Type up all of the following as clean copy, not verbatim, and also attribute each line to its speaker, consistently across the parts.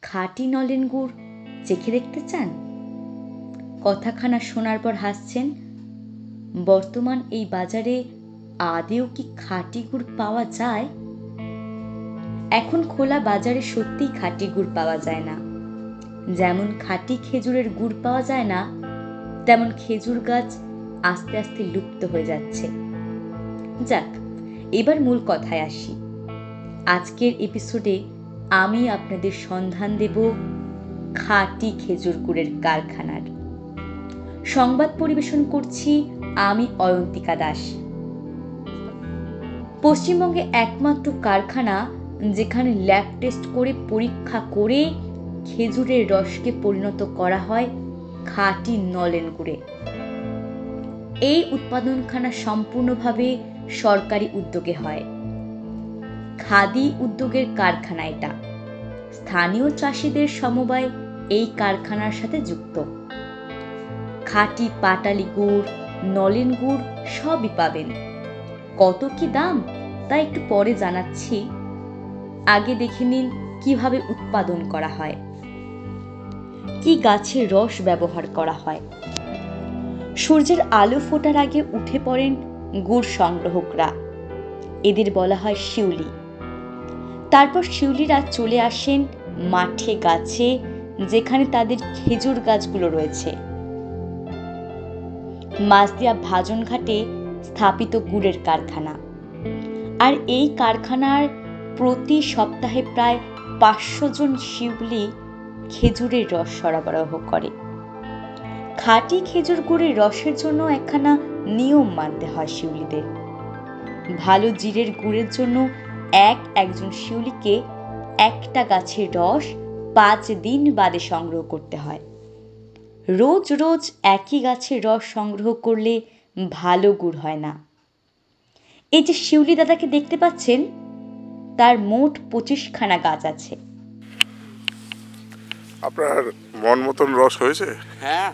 Speaker 1: খাঁটি নলেন গুড় চেখে দেখতে চান? কথাখানা শোনার পর হাসছেন। বর্তমান এই বাজারে আদেও কি খাঁটি গুড় পাওয়া যায়? এখন খোলা বাজারে সত্যিই খাঁটি গুড় পাওয়া যায় না। যেমন খাঁটি খেজুরের গুড় পাওয়া যায় না, তেমন খেজুর গাছ আস্তে আস্তে লুপ্ত হয়ে যাচ্ছে। যাক, এবার মূল কথায় আসি। আজকের এপিসোডে আমি আপনাদের সন্ধান দেব খাঁটি খেজুর গুড়ের কারখানার। সংবাদ পরিবেশন করছি আমি অয়ন্তিকা দাস। পশ্চিমবঙ্গে একমাত্র কারখানা যেখানে ল্যাব টেস্ট করে পরীক্ষা করে খেজুরের রসকে পরিণত করা হয় খাঁটি নলেন গুড়ে। এই উৎপাদনখানা সম্পূর্ণভাবে সরকারি উদ্যোগে হয়। খাদি উদ্যোগের কারখানা এটা। স্থানীয় চাষিদের সমবায় এই কারখানার সাথে যুক্ত। খাঁটি পাটালি গুড়, নলেন গুড় সবই পাবেন। কত কি দাম তা একটু পরে জানাচ্ছি। আগে দেখে নিন কিভাবে উৎপাদন করা হয়, কি গাছের রস ব্যবহার করা হয়। সূর্যের আলো ফোটার আগে উঠে পড়েন গুড় সংগ্রাহকরা। এদের বলা হয় শিউলি। তারপর শিউলিরা চলে আসেন মাঠে গাছে, যেখানে তাদের খেজুর গাছগুলো রয়েছে। মাছদিয়া ভাজন ঘাটে স্থাপিত গুড়ের কারখানা। আর এই কারখানার প্রতি সপ্তাহে প্রায় 500 জন শিউলি খেজুরের রস সরবরাহ করে। খাঁটি খেজুর গুড়ের রসের জন্য একখানা নিয়ম মানতে হয় শিউলিদের। ভালো জিরের গুড়ের জন্য একজন শিউলিকে একটা গাছের রস 5 দিন বাদে সংগ্রহ করতে হয়। রোজ রোজ একই গাছের রস সংগ্রহ করলে ভালো গুড় হয় না। এই যে শিউলি দাদাকে দেখতে পাচ্ছেন, তার মোট 25খানা গাছ আছে।
Speaker 2: আপনার মন মতন রস হয়েছে?
Speaker 3: হ্যাঁ।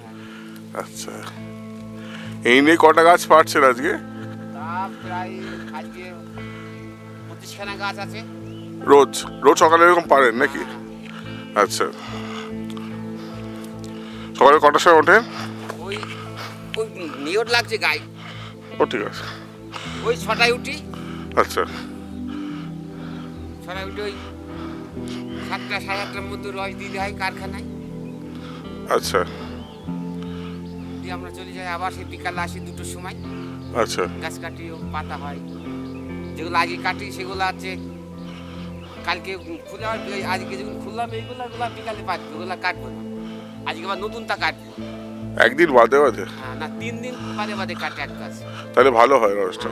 Speaker 2: আচ্ছা, এই নিয়ে কটা গাছ পাচ্ছেন আজকে?
Speaker 3: প্রায় আজকে 25খানা গাছ আছে।
Speaker 2: রোজ রোজ সকালে এরকম পারেন নাকি? আচ্ছা, সকালে কটার সময় ওঠেন?
Speaker 3: ওই ওই নিয়ত লাগছে গায়ে।
Speaker 2: ও ঠিক আছে,
Speaker 3: ওই 6টায় উঠি।
Speaker 2: আচ্ছা,
Speaker 3: 6টায় উঠে ওই 7টা সাড়ে 8টার মধ্যে রস দিতে হয় কারখানায়।
Speaker 2: আচ্ছা,
Speaker 3: দিয়ে আমরা চলে যাই। আবার সেই বিকালে আসি 2টোর সময়।
Speaker 2: আচ্ছা,
Speaker 3: গাছ কাটিও পাতা হয়। যেগুলো আগে কাটি সেগুলো আছে কালকে খুলে, আজকে যেগুলো খুললাম এইগুলো বিকালে পাচ্ছি, ওগুলো কাটবো না। আজকে আবার নতুনটা কাটবো।
Speaker 2: একদিন বাদে বাদে?
Speaker 3: হ্যাঁ, না 3 দিন বাদে বাদে কাটে এক গাছ।
Speaker 2: তাহলে ভালো হয় রসটা।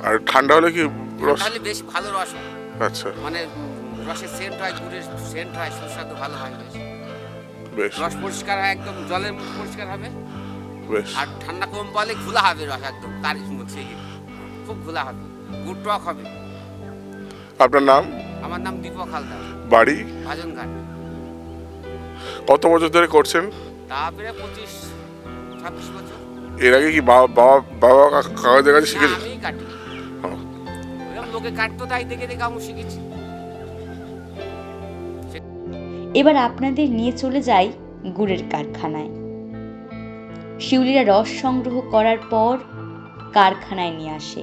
Speaker 2: আর ঠান্ডা হলে কি রস?
Speaker 3: তাহলে বেশ ভালো রস হয়।
Speaker 2: আচ্ছা,
Speaker 3: মানে রসের সেন্ট হয়, গুড়ের সেন্ট হয়, সুস্বাদু ভালো হয়।
Speaker 2: বেশ,
Speaker 3: রস পরিষ্কার হয়, একদম জলের মতো পরিষ্কার হবে।
Speaker 2: বেশ।
Speaker 3: আর ঠান্ডা কম পালে ঘোলা হবে রস, একদম তার মধ্যে খুব ঘোলা হবে, গুড় টক হবে।
Speaker 2: আপনার নাম?
Speaker 3: আমার নাম দীপক হালদার,
Speaker 2: বাড়ি?
Speaker 3: ভাজনঘাট।
Speaker 2: কত বছর ধরে করছেন?
Speaker 3: তারপরে 25-26 বছর।
Speaker 2: এর আগে কি বাবা কাকাদের কাছে শিখেছেন?
Speaker 3: আমি কাটি, ওরকম লোকে কাটতো, তাই দেখে দেখে আমি শিখেছি।
Speaker 1: এবার আপনাদের নিয়ে চলে যাই গুড়ের কারখানায়। শিউলিরা রস সংগ্রহ করার পর কারখানায় নিয়ে আসে।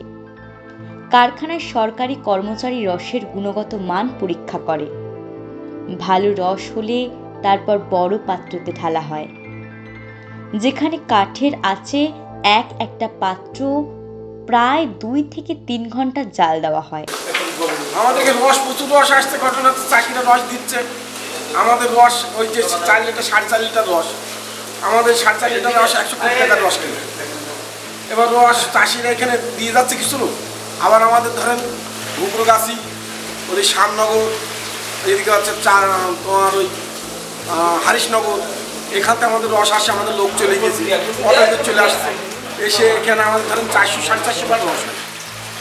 Speaker 1: কারখানায় সরকারি কর্মচারী রসের গুণগত মান পরীক্ষা করে। ভালো রস হলে তারপর বড় পাত্রতে ঢালা হয়, যেখানে কাঠের আছে একটা পাত্র প্রায় 2 থেকে 3 ঘন্টা জাল দেওয়া হয়।
Speaker 4: আমাদেরকে রস, প্রচুর রস আসছে, ঘটনা চাষিরা রস দিচ্ছে। আমাদের রস ওই যে 4 লিটার 4.5 লিটার রস, আমাদের 4.5 লিটার রস 120 টাকার রস কিনে। এবার রস চাষিরা এখানে দিয়ে যাচ্ছে কিছু লোক। আবার আমাদের ধরেন গুবরগাছি, ওই শ্যামনগর, এদিকে হচ্ছে তোমার ওই হারিশনগর, এখান থেকে আমাদের রস আসে। আমাদের লোক চলে গেছে, অনেক চলে আসছে, এসে এখানে আমাদের ধরেন 400-450 বার রস হয়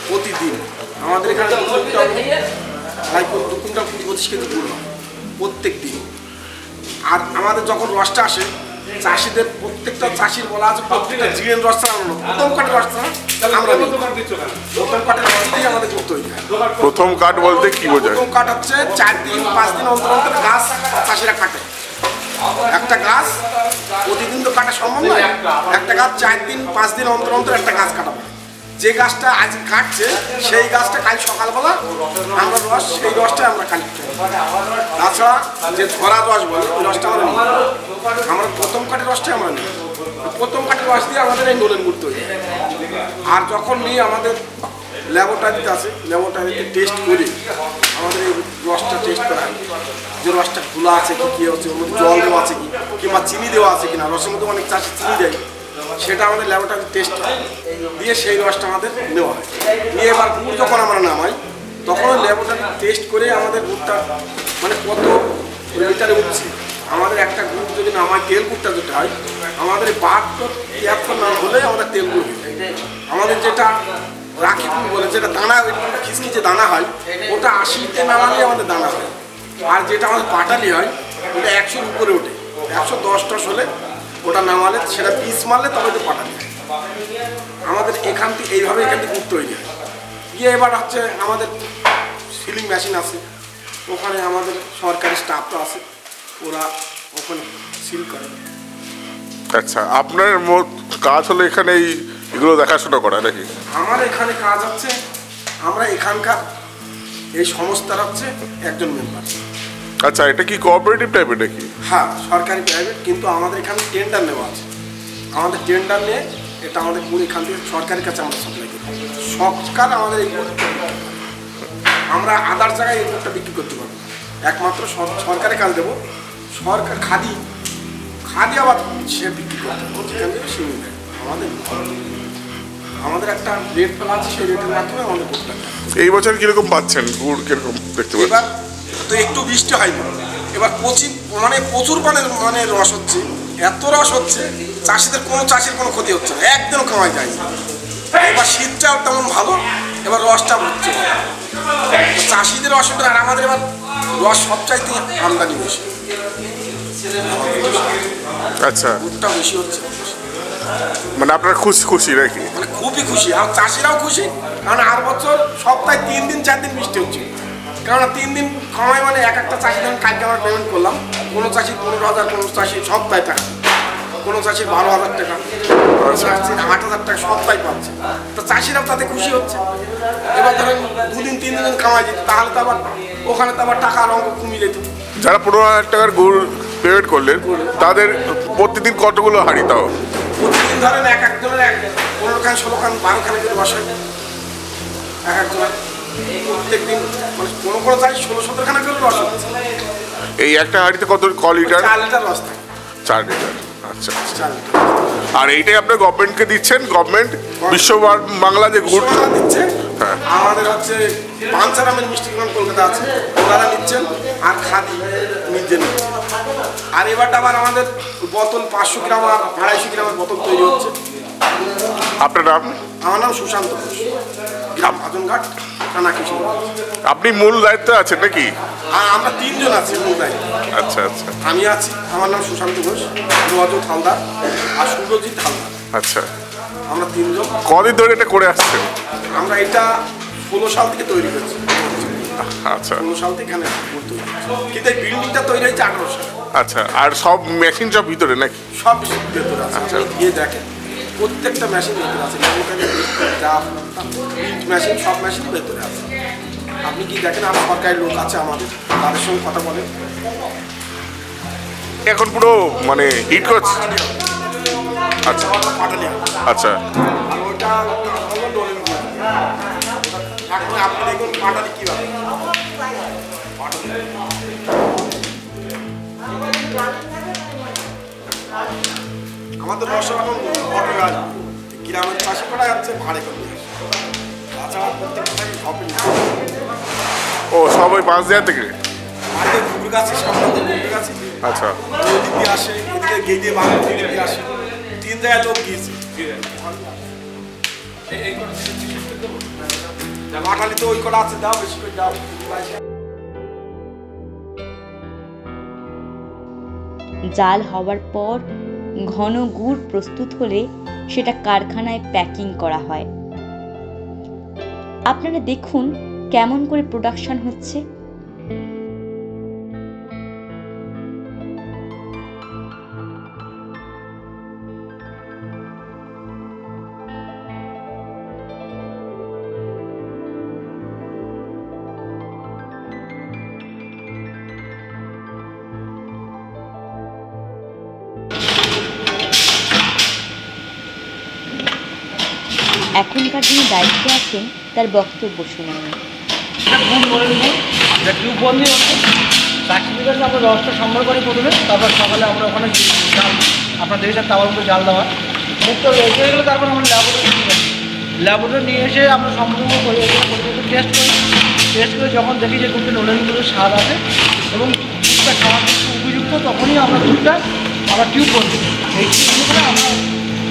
Speaker 4: প্রতিদিন। আমাদের এখানে 2 কুইন্টাল 25 কেজি গুড় হয় প্রত্যেক দিন। আর আমাদের যখন রসটা আসে চাষিদের প্রত্যেকটা চাষির বলা আছে প্রত্যেকটা জিএন রস চালানো প্রথম কাঠের রস আমরা প্রথম কাঠের রস দিয়ে আমাদের করতে হইতে হয়।
Speaker 2: প্রথম কাঠ বলতে কি বোঝায়?
Speaker 4: প্রথম কাঠ হচ্ছে 4 দিন 5 দিন অন্তর অন্তর গাছ চাষিরা কাটে। একটা গাছ প্রতিদিন তো কাটা সম্ভব নয়, একটা গাছ 4 দিন 5 দিন অন্তর অন্তর একটা গাছ কাটাবো। যে গাছটা আজ কাটছে সেই গাছটা কাল সকালবেলা আমরা রস সেই রসটা আমরা কাটি। তাছাড়া যে ধরা রস বলে ওই রসটা আমরা নিই, আমরা প্রথম কাঠের রসটাই আমরা নিই। প্রথম কাঠের রস দিয়ে আমাদের এই নোলেন করতে হয়। আর যখন নিই আমাদের ল্যাবরেটরিতে আছে, ল্যাবরেটরিতে টেস্ট করি আমাদের এই রসটা টেস্ট করা হয় যে রসটা খোলা আছে কি কী হচ্ছে, ওর মধ্যে জল দেওয়া আছে কি কিংবা চিনি দেওয়া আছে কিনা। রসের মধ্যে অনেক চাষি চিনি দেয়, সেটা আমাদের ল্যাবরেটরি টেস্ট দিয়ে সেই রসটা আমাদের নেওয়া হয়। নিয়ে এবার গুড় যখন আমরা নামাই তখন ওই ল্যাবরেটরি টেস্ট করে আমাদের গুড়টা মানে কত লিটারে উঠছে। আমাদের একটা গুড় যদি নামায় তেল গুড়টা যেটা হয় আমাদের 72-73 না হলে আমাদের তেল গুড়। আমাদের যেটা রাখি গুড় বলে যেটা দানা খিচখিচে দানা হয় ওটা 80-তে নামালে আমাদের দানা হয়। আর যেটা আমাদের পাটালি হয় ওটা 100-র উপরে ওঠে, 110-10 হলে ওটা নামালে সেটা পিস মারলে তবে তো পাটালি হয়। আমাদের এখান থেকে এইভাবে এখান থেকে গুড় তৈরি হয়। গিয়ে এবার হচ্ছে আমাদের সিলিং মেশিন আছে, ওখানে আমাদের সরকারি স্টাফটা আছে, ওরা ওখানে সিল করে।
Speaker 2: আচ্ছা, আপনার কাজ হলো এখানে এগুলো দেখাশোনা করা নাকি?
Speaker 4: আমার এখানে কাজ হচ্ছে আমরা এখানকার এই সংস্থার হচ্ছে একজন মেম্বার।
Speaker 2: আচ্ছা, এটা কি কোঅপারেটিভ টাইপের নাকি?
Speaker 4: হ্যাঁ, সরকারি প্রাইভেট, কিন্তু আমাদের এখানে টেন্ডার নেওয়া আছে। আমাদের টেন্ডার নিয়ে এটা আমাদের গুড় এখান থেকে সরকারের কাছে আমরা সাপ্লাই করি। সরকার আমাদের এই গুড়টা আমরা আদার জায়গায় এই গুড়টা বিক্রি করতে পারবো, একমাত্র সরকারের কাজ দেবো। সরকার খাদি আবার সে বিক্রি করতে পারবো, যেখান থেকে সে দেয়। আমাদের একটা রেট ফেলা আছে, সেই রেটের মাধ্যমে আমাদের গুড়টা।
Speaker 2: এই বছর কিরকম পাচ্ছেন গুড়, কিরকম দেখতে পাচ্ছেন?
Speaker 4: এবার তো একটু বৃষ্টি হয়নি, এবার প্রচুর মানে রস হচ্ছে, এত রস হচ্ছে চাষিদের চাষির কোনো ক্ষতি হচ্ছে না, একদিনও কামাই যায়। এবার শীতটাও তেমন ভালো, এবার রসটা হচ্ছে চাষিদের অসুবিধা। আর আমাদের এবার রস সবচাইতে আমদানি বেশি।
Speaker 2: আচ্ছা,
Speaker 4: দুধটা বেশি হচ্ছে,
Speaker 2: মানে আপনারা খুশি নাকি?
Speaker 4: মানে খুবই খুশি, আর চাষিরাও খুশি। কারণ আর বছর সপ্তাহে 3 দিন 4 দিন বৃষ্টি হচ্ছে। কেননা 3 দিন কামাই মানে একটা চাষি ধরুন কালকে আমরা পেমেন্ট করলাম, কোনো চাষি 15,000, কোনো চাষি সপ্তাহে টাকা, কোনো চাষির 12,000 টাকা, কোনো চাষির 8,000 টাকা সপ্তাহে পাচ্ছে। তো চাষিরাও তাতে খুশি হচ্ছে। এবার ধরেন 2 দিন 3 দিন কামাই যেত, তাহলে তো আবার ওখানে তো আবার টাকার অঙ্ক কমে যেত।
Speaker 2: যারা 15,000 টাকার গুড় পেমেন্ট করলেন তাদের প্রতিদিন কতগুলো হাঁড়ি তাও?
Speaker 4: প্রতিদিন ধরেন এক একজনের 15 খান 16 খান 12 খানে করে বসায় এক একজনের প্রত্যেক দিন, মানে কোনো চাই 16-17 খানা করে রস হচ্ছে।
Speaker 2: এই একটা হাঁড়িতে ক লিটার?
Speaker 4: 4 লিটার রস থাকে।
Speaker 2: 4 লিটার। আচ্ছা,
Speaker 4: 4 লিটার।
Speaker 2: আর এইটাই আপনার গভর্নমেন্টকে দিচ্ছেন? গভর্নমেন্ট বিশ্ব বাংলা যে গুড়
Speaker 4: দিচ্ছে,
Speaker 2: হ্যাঁ,
Speaker 4: আমাদের হচ্ছে পাঞ্চারামের মিষ্টি দোকান কলকাতা আছে, ওনারা নিচ্ছেন, আর খাদি নিজে নিচ্ছে। আর এবারটা আবার আমাদের বোতল 500 গ্রাম আর 250 গ্রামের বোতল তৈরি হচ্ছে।
Speaker 2: আপনার নাম?
Speaker 4: আমার নাম সুশান্ত ঘোষ, গ্রাম ভাজনঘাট, থানা কিশোর।
Speaker 2: আপনি মূল দায়িত্বে আছেন নাকি?
Speaker 4: আর আমরা 3 জন আছি মূল দায়িত্বে।
Speaker 2: আচ্ছা আচ্ছা
Speaker 4: আমি আছি, আমার নাম সুশান্ত ঘোষ, রোয়াজত হালদার আর সুরজিৎ হালদার।
Speaker 2: আচ্ছা,
Speaker 4: আমরা 3 জন।
Speaker 2: কদিন ধরে এটা করে আসছেন?
Speaker 4: আমরা এটা 16 সাল থেকে তৈরি করছি।
Speaker 2: আচ্ছা
Speaker 4: 16 সাল থেকে এখানে তৈরি করছি, কিন্তু এই বিল্ডিংটা তৈরি হয়েছে 18 সালে।
Speaker 2: আচ্ছা, আর সব মেশিন সব ভিতরে নাকি?
Speaker 4: সব ভেতরে আছে, আপনি গিয়ে দেখেন প্রত্যেকটা মেশিন ভেতরে আছে, মেশিন সব মেশিন ভেতরে আছে। আপনি কি দেখেন, আর সরকারি লোক আছে আমাদের, তাদের সঙ্গে কথা বলেন।
Speaker 2: এখন পুরো মানে হিট করছে। আচ্ছা
Speaker 4: পাটালি
Speaker 2: আচ্ছা,
Speaker 4: আর ওইটা হলো ডোলেন গুড়। এখন আপনি দেখুন পাটালি কীভাবে আমাদের রসা এখন গ্রামের চাষি করা যাচ্ছে ভাড়ে করে নিয়ে আসে। তাছাড়া প্রত্যেকটাই শপিং
Speaker 2: ও সব ওই বাস দেওয়া থেকে?
Speaker 4: আগে ঘুরে গাছি, সামনে ঘুরে গাছি,
Speaker 2: আচ্ছা,
Speaker 4: ওদিক দিয়ে আসে, এদিকে গেটে বাংলা দিয়ে আসে, 3 জায়গায় লোক গিয়েছে। পাটালি তো ওই কটা আছে, দাও বেশি করে দাও।
Speaker 1: জাল হওয়ার পর ঘন গুড় প্রস্তুত হলে সেটা কারখানায় প্যাকিং করা হয়। আপনারা দেখুন কেমন করে প্রোডাকশন হচ্ছে। এখনকার যিনি দায়িত্বে আছেন তার বক্তব্য শুনুন।
Speaker 5: টিউববন্দি হচ্ছে, চাকরি বিকাশে আমরা রসটা সম্বর করি প্রথমে, তারপর সকালে আমরা ওখানে জাল, আপনার দেখেছেন তাওয়ার মধ্যে জাল দেওয়া মুখটা রেখে গেলে তারপর আমরা ল্যাবরেটরি নিয়ে এসে আমরা সম্পূর্ণ করে টেস্ট করি। টেস্ট করে যখন দেখি যে দুধটা নলেন গুড়ের স্বাদ আছে এবং দুধটা খাওয়ার উপযুক্ত, তখনই আমরা দুধটা আমরা টিউব বন্দি। এই টিউবগুলো আমরা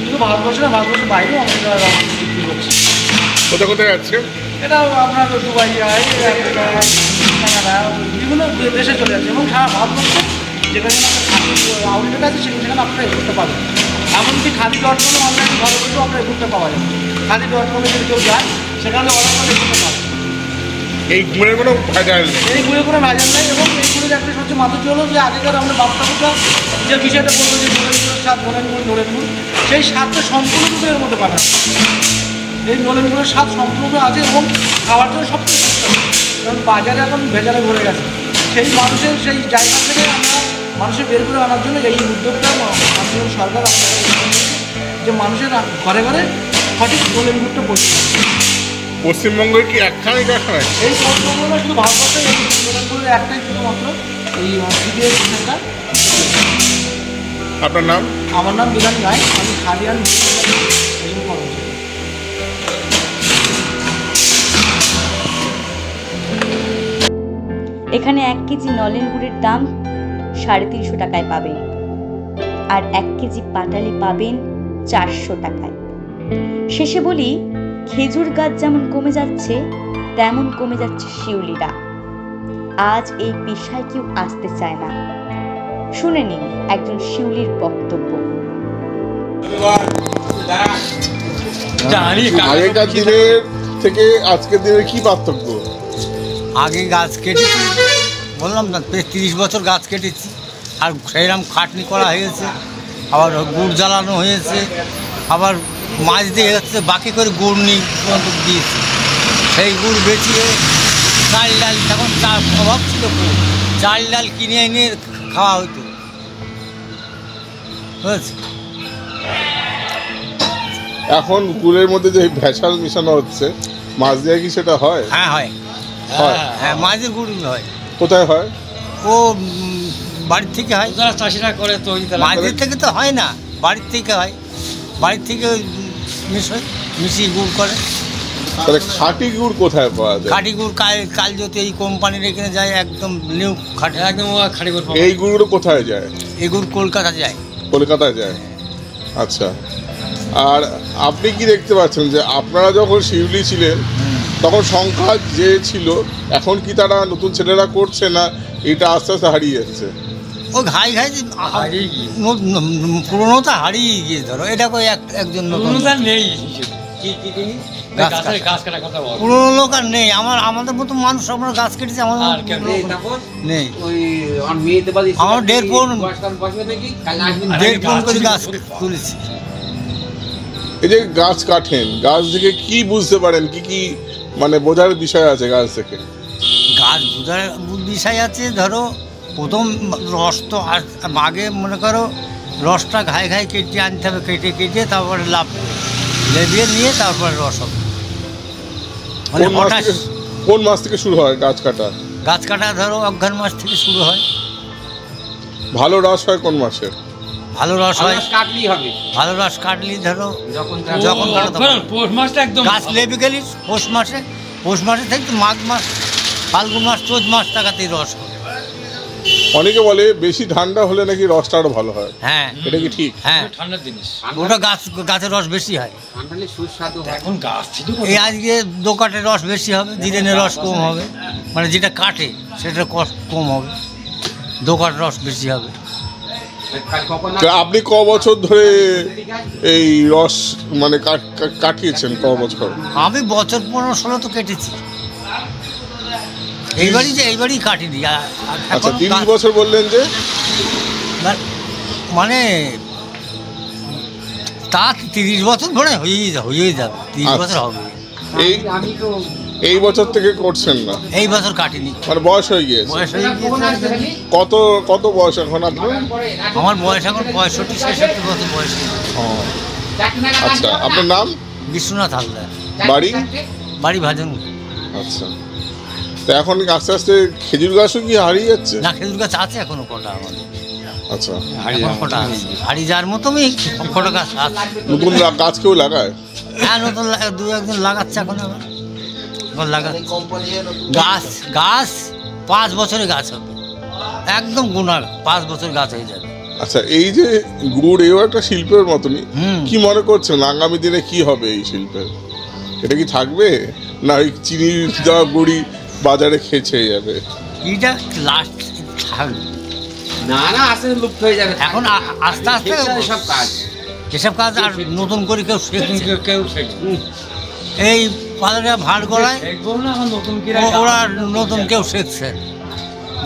Speaker 5: শুধু ভারতবর্ষে না, ভারতবর্ষের বাইরেও আমরা বিক্রি করছি।
Speaker 2: কোথায় কোথায় যাচ্ছে?
Speaker 5: এটা আপনার দুবাই যায়, কানাডা, বিভিন্ন দেশে চলে যাচ্ছে এবং সারা ভারতবর্ষে যেখানে আউটলেট আছে সেখানে আপনারা এই করতে পারবেন। এমনকি খাদি.com অনলাইন ঘরে বসেও আপনারা এই করতে পাওয়া যাবে। খাদি.com-এ যদি কেউ যায় সেখানে অর্ডার করে করতে পারবেন।
Speaker 2: এই গুড়ের কোনো ভেজাল নেই?
Speaker 5: এই গুড়ে কোনো ভেজাল নেই এবং এই গুড়ের একটা সবচেয়ে মাত্রা হলো যে আগেকার আমরা বাচ্চাটা যে বিষয়টা বলবো যে নলেন গুড়ের স্বাদ, নলেন গুড়, সেই স্বাদটা সম্পূর্ণ রূপে এর মধ্যে পাবেন। এই নলেন গুড়ের স্বাদ সম্পূর্ণ আছে এবং খাওয়ার জন্য সবচেয়ে সুস্থ। কারণ বাজারে এখন ভেজালে ভরে গেছে, সেই মানুষের সেই জায়গা থেকে আমরা মানুষের বের করে আনার জন্য এই উদ্যোগটা মাননীয় সরকার যে মানুষের ঘরে ঘরে সঠিক নলেন গুড়টা পৌঁছে।
Speaker 2: পশ্চিমবঙ্গে কি একখানেই কারখানায়?
Speaker 5: এই পশ্চিমবঙ্গে শুধু ভারতবর্ষে এই নলেন গুড়ের একটাই শুধুমাত্র এই সিবিএস সেন্টার।
Speaker 2: আপনার নাম?
Speaker 5: আমার নাম বিধান রায়, আমি খাদিয়ান
Speaker 1: এখানে 1 কেজি নলেন গুড়ের দাম 350 টাকায় পাবেন, আর 1 কেজি পাটালি পাবেন 400 টাকায়। শেষে বলি, খেজুর গাছ যেমন কমে যাচ্ছে তেমন কমে যাচ্ছে শিউলিরা। আজ এই পেশায় কেউ আসতে চায় না। শুনে নিন একজন শিউলির বক্তব্য।
Speaker 2: আগেকার দিনের থেকে আজকের দিনের কি পার্থক্য?
Speaker 6: আগে গাছ কেটেছি, বললাম না 30 বছর গাছ কেটেছি, আর সেইরকম খাটনি করা হয়েছে, আবার গুড় জ্বালানো হয়েছে, আবার মাছ দিয়ে হচ্ছে বাকি করে গুড় নিয়ে পর্যন্ত দিয়েছি। সেই গুড় বেচিয়ে চাল ডাল, তখন চাল অভাব ছিল, চাল ডাল কিনে এনে খাওয়া হতো, বুঝেছি।
Speaker 2: এখন গুড়ের মধ্যে যে ভেজাল মিশানো হচ্ছে, মাছ দিয়ে কি সেটা হয়?
Speaker 6: হ্যাঁ হয়,
Speaker 2: হয়।
Speaker 6: হ্যাঁ মাছের গুড় হয়।
Speaker 2: কোথায় হয়?
Speaker 6: ও বাড়ির থেকে হয়, চাষিরা করে তৈরি। মাছের থেকে তো হয় না, বাড়ির থেকে হয়, বাড়ির থেকে মিশিয়ে গুড় করে।
Speaker 2: তাহলে খাঁটি গুড় কোথায় পাওয়া যায়?
Speaker 6: খাঁটি গুড় কাল যদি এই কোম্পানির এখানে যায়, একদম নিউ খাঁটি, একদম খাঁটি গুড়।
Speaker 2: এই গুড়গুলো কোথায় যায়?
Speaker 6: এই গুড় কলকাতা যায়।
Speaker 2: কলকাতায় যায়, আচ্ছা। আর আপনি কি দেখতে পাচ্ছেন যে আপনারা যখন শিউলি ছিলেন তখন সংখ্যা যে ছিল, এখন কি তারা নতুন ছেলেরা করছে না এটা আস্তে আস্তে হারিয়ে যাচ্ছে?
Speaker 6: ওই ঘাই পুরোনোটা হারিয়ে গিয়ে, ধরো এটা করে একজন নেই, পুরোনো লোক আর নেই। আমাদের মতো মানুষ আমরা গাছ কেটেছি, আমাদের নেই। আমার 1.5 পন করে গাছ তুলেছি।
Speaker 2: এই যে গাছ কাটেন, গাছ থেকে কি বুঝতে পারেন, কি কি মানে বোঝার বিষয় আছে গাছ থেকে?
Speaker 6: গাছ বোঝার বিষয় আছে, ধরো প্রথম রস তো আগে মনে করো রসটা ঘায়ে ঘায়ে কেটে আনতে হবে, কেটে তারপরে লেবিয়ে নিয়ে তারপরে রস হবে।
Speaker 2: কোন মাস থেকে শুরু হয় গাছ কাটা?
Speaker 6: গাছ কাটা ধরো অঘ্রাণ মাস থেকে শুরু হয়।
Speaker 2: ভালো রস হয় কোন মাসে?
Speaker 6: ভালো রস হয়
Speaker 3: কাটলেই হবে,
Speaker 6: ভালো রস কাটলি ধরো
Speaker 3: যখন
Speaker 6: পৌষ মাসটা একদম গাছ লেবে গেলি, পৌষ মাসে থেকে মাঘ মাস, ফাল্গুন মাস, চৈত মাস টাকাতেই রস হবে।
Speaker 2: অনেকে বলে বেশি ঠান্ডা হলে নাকি রসটা আরো ভালো হয়,
Speaker 6: হ্যাঁ
Speaker 2: এটা কি ঠিক?
Speaker 6: হ্যাঁ, ঠান্ডার জিনিস, ওটা গাছের রস বেশি হয়।
Speaker 3: এখন গাছ
Speaker 6: এই আজকে দোকাটের রস বেশি হবে, জিরেনের রস কম হবে, মানে যেটা কাটে সেটা কম হবে, দোকাটের রস বেশি হবে।
Speaker 2: তো আপনি ক বছর ধরে এই রস মানে কাটিয়েছেন, ক বছর?
Speaker 6: আমি বছর 15-16 তো কেটেছি, এইবারই কাটিনি।
Speaker 2: আচ্ছা, 30 বছর বললেন যে,
Speaker 6: মানে তা 30 বছর ধরে হয়েই যাবে, 30 বছর হবে।
Speaker 2: এই বছর থেকে করছেন না?
Speaker 6: এই বছর কাটিনি,
Speaker 2: মানে বয়স হয়ে গিয়েছে। কত বয়স এখন আপনার?
Speaker 6: আমার বয়স এখন 65-66 বছর বয়স।
Speaker 2: আচ্ছা, আপনার নাম?
Speaker 6: বিশ্বনাথ হালদার।
Speaker 2: বাড়ি
Speaker 6: ভাজন।
Speaker 2: আচ্ছা, তো এখন আস্তে আস্তে খেজুর গাছও কি হারিয়ে যাচ্ছে?
Speaker 6: না, খেজুর গাছ আছে এখনো কটা আমাদের।
Speaker 2: আচ্ছা,
Speaker 6: কটা আছে, হারিয়ে যাওয়ার মতনই কটা গাছ আছে।
Speaker 2: নতুন গাছ কেউ লাগায়?
Speaker 6: হ্যাঁ, নতুন 2-1 লাগাচ্ছে এখন লাগাচ্ছে গাছ 5 বছরের গাছ হবে, একদম গুণার 5 বছর গাছ হয়ে যাবে।
Speaker 2: আচ্ছা, এই যে গুড়, এও একটা শিল্পের মতনই, কি মনে করছেন আগামী দিনে কি হবে এই শিল্পের? এটা কি থাকবে, না ওই চিনি দেওয়া গুড়ি বাজারে খেয়ে যাবে?
Speaker 6: এটা লাস্ট থাকবে
Speaker 3: না, আস্তে লুপ্ত হয়ে যাবে
Speaker 6: এখন, আস্তে আস্তে এসব কাজ আর নতুন করে কেউ এই পাড়াটা ভাড় গলায় ওরা নতুন কেউ শিখছে,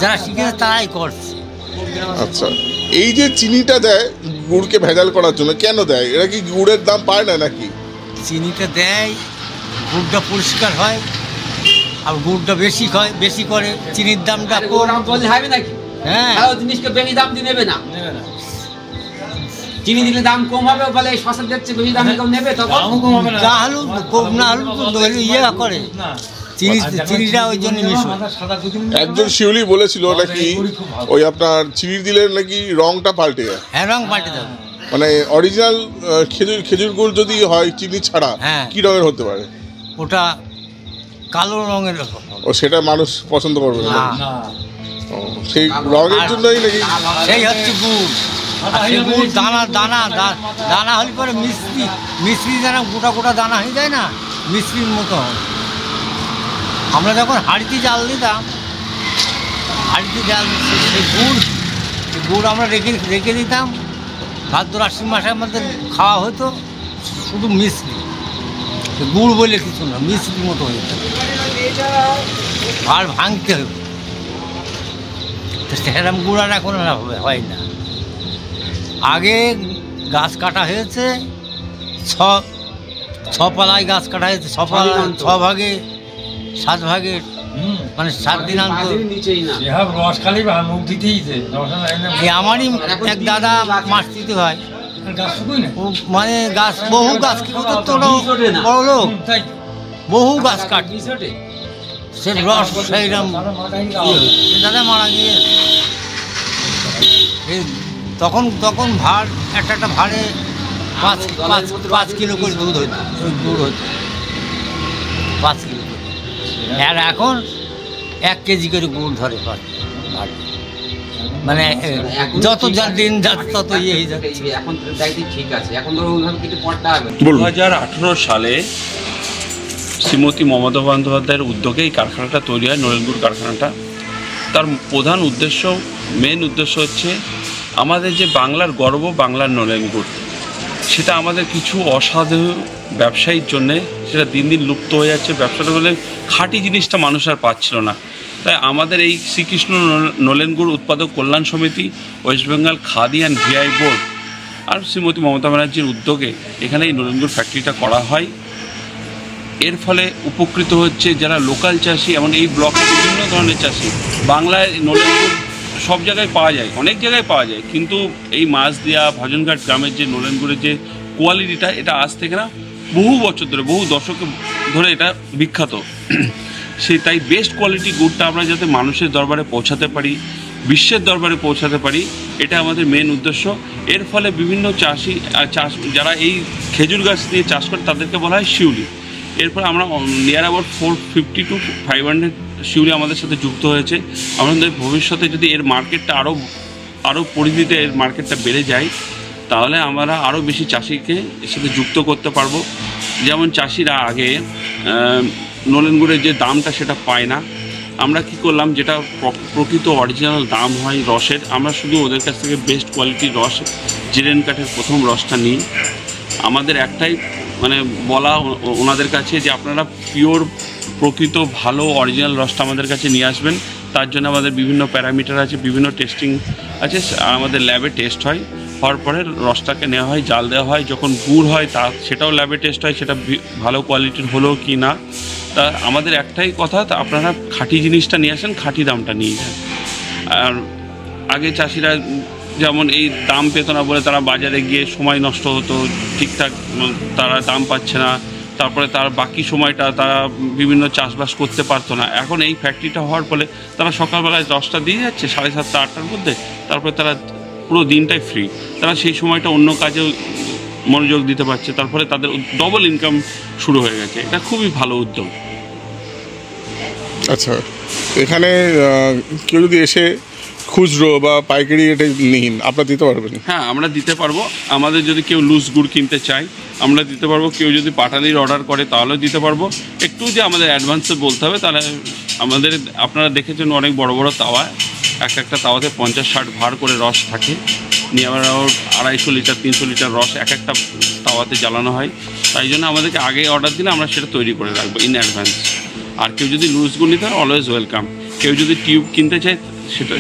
Speaker 6: যারা শিখেছে তারাই করছে।
Speaker 2: আচ্ছা, এই যে চিনিটা দেয় গুড়কে ভেজাল করার জন্য, কেন দেয়? এরা কি গুড়ের দাম পায় না নাকি?
Speaker 6: চিনিটা দেয়, গুড়টা পরিষ্কার হয়, আর গুড়টা বেশি করে, চিনির দামটা কম
Speaker 3: বললে হবে নাকি?
Speaker 6: হ্যাঁ,
Speaker 3: জিনিসকে বেশি দাম দিয়ে নেবে না, চিনি দিলে দাম কম হবে, বলে ফসল দেখছে বেশি দাম নেবে, তখন
Speaker 6: না হলেও কম না হলেও ইয়ে করে চিনিটা ওই জন্য মিশবে।
Speaker 2: একজন শিউলি বলেছিল নাকি ওই আপনার চিনি দিলে নাকি রংটা পাল্টে যায়।
Speaker 6: হ্যাঁ, রং পাল্টে যাবে,
Speaker 2: মানে অরিজিনাল খেজুর গুড় যদি হয় চিনি ছাড়া, কি রঙের হতে পারে?
Speaker 6: ওটা কালো রঙের।
Speaker 2: ও, সেটা মানুষ পছন্দ করবে না? সেই রঙের জন্যই নাকি?
Speaker 6: সেই হচ্ছে গুড়, গুড় দানা হলে পরে মিশ্রি দানা গোটা দানা হয়ে যায় না, মিশ্রির মতো হয়। আমরা যখন হাঁড়িতে জাল দিতাম, সেই গুড় আমরা রেখে দিতাম, ভাদ্র-আশ্বিন মাসের মধ্যে খাওয়া হতো, শুধু মিশ্রি, গুড় বলে কিছু না, মিশ্রির মতো হয়ে যেত, আর ভাঙতে হবে। সেরকম গুড় আর এখন হয় না। আগে গাছ কাটা হয়েছে, 6 পালায় গাছ কাটা হয়েছে, 6 ভাগে 7 ভাগে, মানে 7 দিন আমারই এক দাদা মাস্তিতে হয়, মানে গাছ বহু গাছ কি করতো, বড় লোক বহু গাছ কাটে, সে রস সেইরকম দাদা মারা গিয়ে। তখন ভাড় একটা ভাড়ে 5 কিলো করে দুধ হতো, গুড় হতো 5 কিলো করে, আর এখন 1 কেজি করে গুড় ধরে ভাড়। মানে যত দিন যাচ্ছে তত ইয়ে হয়ে যাচ্ছে।
Speaker 3: এখন ঠিক আছে, এখন ধরো
Speaker 7: 2018 সালে শ্রীমতী মমতা বন্দ্যোপাধ্যায়ের উদ্যোগে এই কারখানাটা তৈরি হয়, নলেন গুড় কারখানাটা। তার প্রধান উদ্দেশ্য, মেন উদ্দেশ্য হচ্ছে আমাদের যে বাংলার গর্ব, বাংলার নলেন গুড়, সেটা আমাদের কিছু অসাধু ব্যবসায়ীর জন্যে সেটা দিন দিন লুপ্ত হয়ে যাচ্ছে। ব্যবসাটা বলে খাঁটি জিনিসটা মানুষ আর পাচ্ছিল না। তাই আমাদের এই শ্রীকৃষ্ণ নলেন গুড় উৎপাদক কল্যাণ সমিতি, West Bengal Khadi and VI board আর শ্রীমতী মমতা ব্যানার্জির উদ্যোগে এখানে এই নলেন গুড় ফ্যাক্টরিটা করা হয়। এর ফলে উপকৃত হচ্ছে যারা লোকাল চাষি, এমন এই ব্লকে বিভিন্ন ধরনের চাষি। বাংলায় নলেন গুড় সব জায়গায় পাওয়া যায়, অনেক জায়গায় পাওয়া যায়, কিন্তু এই মাছদিয়া ভজনঘাট গ্রামের যে নলেন গুড়ের যে কোয়ালিটিটা, এটা আজ থেকে না বহু বছর ধরে, বহু দশক ধরে এটা বিখ্যাত। তাই বেস্ট কোয়ালিটি গুড়টা আমরা যাতে মানুষের দরবারে পৌঁছাতে পারি, বিশ্বের দরবারে পৌঁছাতে পারি, এটা আমাদের মেন উদ্দেশ্য। এর ফলে বিভিন্ন চাষি যারা এই খেজুর গাছ দিয়ে চাষ করে তাদেরকে বলা হয় শিউলি। এরপর আমরা নিয়ার অ্যাবাউট 450 to 500 শিউলি আমাদের সাথে যুক্ত হয়েছে। আমাদের ভবিষ্যতে যদি এর মার্কেটটা আরও পরিধিতে এর মার্কেটটা বেড়ে যায়, তাহলে আমরা আরও বেশি চাষিকে এর সাথে যুক্ত করতে পারবো। যেমন চাষিরা আগে নলেন গুড়ের যে দামটা সেটা পায় না, আমরা কি করলাম, যেটা প্রকৃত অরিজিনাল দাম হয় রসের, আমরা শুধু ওদের কাছ থেকে বেস্ট কোয়ালিটির রস, জিরেন কাঠের প্রথম রসটা নিই। আমাদের একটাই মানে বলা ওনাদের কাছে যে আপনারা পিওর প্রকৃত ভালো অরিজিনাল রসটা আমাদের কাছে নিয়ে আসবেন। তার জন্য আমাদের বিভিন্ন প্যারামিটার আছে, বিভিন্ন টেস্টিং আছে, আমাদের ল্যাবে টেস্ট হয়, হওয়ার পরে রসটাকে নেওয়া হয়, জাল দেওয়া হয়, যখন গুড় হয় সেটাও ল্যাবে টেস্ট হয়, সেটা ভালো কোয়ালিটির হলো কি না। তা আমাদের একটাই কথা, তা আপনারা খাঁটি জিনিসটা নিয়ে আসেন, খাঁটি দামটা নিয়ে যান। আর আগে চাষিরা যেমন এই দাম পেত না বলে তারা বাজারে গিয়ে সময় নষ্ট হতো, ঠিকঠাক তারা দাম পাচ্ছে না, তারপরে তার বাকি সময়টা তারা বিভিন্ন চাষবাস করতে পারতো না। এখন এই ফ্যাক্টরিটা হওয়ার ফলে তারা সকালবেলায় 10টা দিয়ে যাচ্ছে, 7:30 8টার মধ্যে, তারপরে তারা পুরো দিনটাই ফ্রি, তারা সেই সময়টা অন্য কাজেও মনোযোগ দিতে পারছে, তারপরে তাদের ডবল ইনকাম শুরু হয়ে গেছে। এটা খুবই ভালো উদ্যোগ।
Speaker 2: আচ্ছা, এখানে কেউ যদি এসে খুচরো বা পাইকারি রেটে নিন, আপনারা দিতে পারবেন?
Speaker 7: হ্যাঁ, আমরা দিতে পারবো। আমাদের যদি কেউ লুজ গুড় কিনতে চায় আমরা দিতে পারবো, কেউ যদি পাটালির অর্ডার করে তাহলেও দিতে পারবো। একটু যে আমাদের অ্যাডভান্সে বলতে হবে, তাহলে আমাদের আপনারা দেখেছেন অনেক বড় বড় তাওয়া, একটা তাওয়াতে 50-60 ভার করে রস থাকে, নিয়ে আমরা 250 লিটার 300 লিটার রস একটা তাওয়াতে জ্বালানো হয়। তাই জন্য আমাদেরকে আগে অর্ডার দিলে আমরা সেটা তৈরি করে রাখবো ইন অ্যাডভান্স। আর কেউ যদি লুজ গুড় নিতে হয় অলওয়েজ ওয়েলকাম, কেউ যদি টিউব কিনতে চায়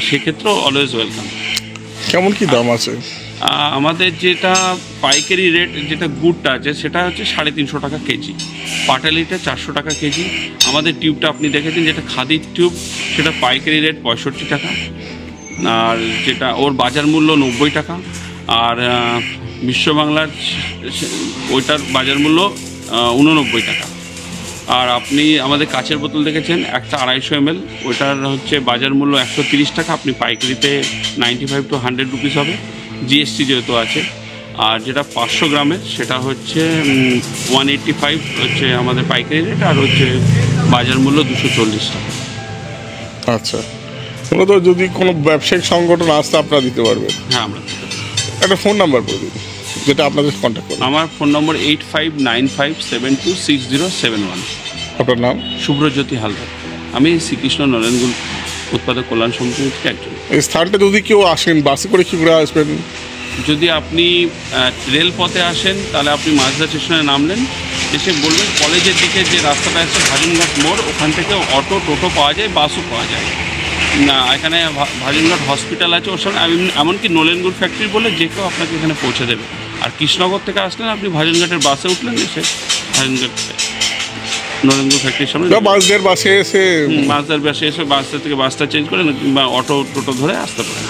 Speaker 7: সেক্ষেত্রেও অলওয়েজ ওয়েলকাম।
Speaker 2: কেমন কি দাম আছে?
Speaker 7: আমাদের যেটা পাইকারি রেট যেটা গুড়টা আছে সেটা হচ্ছে 350 টাকা কেজি, পাটালিটা 400 টাকা কেজি। আমাদের টিউবটা আপনি দেখেছেন যেটা খাদির টিউব, সেটা পাইকারি রেট 65 টাকা, আর যেটা ওর বাজার মূল্য 90 টাকা। আর বিশ্ববাংলার ওইটার বাজার মূল্য 89 টাকা। আর আপনি আমাদের কাচের বোতল দেখেছেন একটা 250 ml, ওইটার হচ্ছে বাজার মূল্য 130 টাকা, আপনি পাইকারিতে 95 to 100 রুপিস হবে, জিএসটি যেহেতু আছে। আর যেটা 500 গ্রামের সেটা হচ্ছে 185 হচ্ছে আমাদের পাইকারি রেট, আর হচ্ছে বাজার মূল্য 240 টাকা।
Speaker 2: আচ্ছা, মূলত যদি কোনো ব্যবসায়িক সংগঠন আসতে আপনারা দিতে পারবেন?
Speaker 7: হ্যাঁ, আমরা দিতে পারবো।
Speaker 2: একটা ফোন নাম্বার বলে দিন যেটা আপনাদের কন্ট্যাক্ট করুন।
Speaker 7: আমার ফোন নম্বর 8595726071।
Speaker 2: আপনার নাম?
Speaker 7: শুভ্রজ্যোতি হালদার। আমি শ্রীকৃষ্ণ নরেনগুল উৎপাদক কল্যাণ সমিতি থেকে একজন।
Speaker 2: এই স্থানটা যদি কেউ আসেন বাসে করে কী করে আসবেন?
Speaker 7: যদি আপনি রেলপথে আসেন তাহলে আপনি মাঝদা স্টেশনে নামলেন, এসে বলবেন কলেজের দিকে যে রাস্তাটা আছে ভাজনঘাট মোড়, ওখান থেকে অটো টোটো পাওয়া যায়, বাসও পাওয়া যায়। না, এখানে ভাজনঘাট হসপিটাল আছে, ওর সামনে এমনকি নলেন গুড় ফ্যাক্টরি বলে যে কেউ আপনাকে এখানে পৌঁছে দেবে। আর কৃষ্ণনগর থেকে আসলেন আপনি ভাজনঘাটের বাসে উঠলেন, এসে ভাজনঘাট নলেন গুড় ফ্যাক্টরির সামনে
Speaker 2: বাসদের বাসে এসে
Speaker 7: বাসের বাসে এসে বাসটা থেকে বাসটা চেঞ্জ করে কিংবা অটো টোটো ধরে আসতে পারেন।